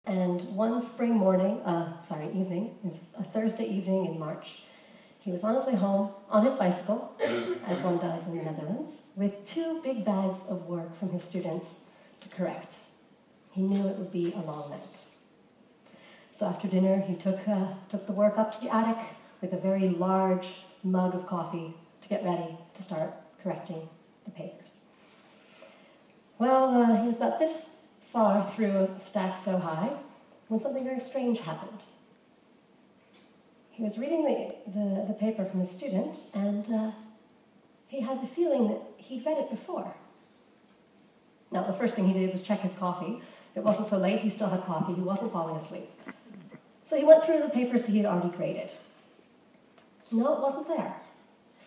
And one spring morning, evening, a Thursday evening in March, he was on his way home on his bicycle, as one does in the Netherlands, with 2 big bags of work from his students to correct. He knew it would be a long night. So after dinner, he took the work up to the attic with a very large mug of coffee to get ready to start correcting the papers. Well, he was about this far through a stack so high when something very strange happened. He was reading the paper from his student, and he had the feeling that he'd read it before. Now, the first thing he did was check his coffee. It wasn't so late, he still had coffee, he wasn't falling asleep. So he went through the papers that he had already graded. No, it wasn't there.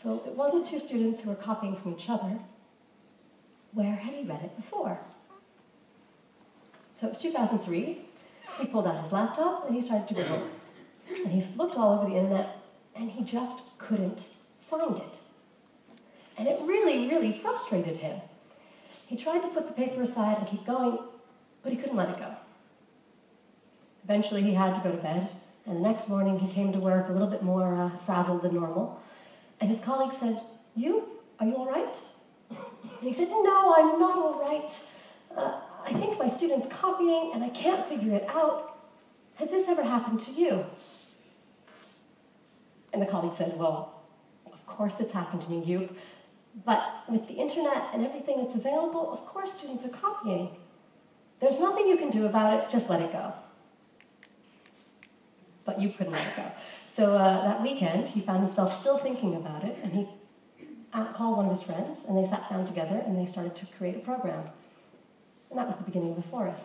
So it wasn't 2 students who were copying from each other. Where had he read it before? So it was 2003. He pulled out his laptop and he started to Google. And he looked all over the internet and he just couldn't find it. And it really, really frustrated him. He tried to put the paper aside and keep going, but he couldn't let it go. Eventually he had to go to bed, and the next morning he came to work a little bit more frazzled than normal. And his colleague said, are you all right? And he said, no, I'm not all right. I think my student's copying and I can't figure it out. Has this ever happened to you? And the colleague said, well, of course it's happened to me, Eup. But with the internet and everything that's available, of course students are copying. There's nothing you can do about it, just let it go. But Eup couldn't let it go. So that weekend, he found himself still thinking about it, and he called one of his friends, and they sat down together, and they started to create a program. And that was the beginning of Euphorus.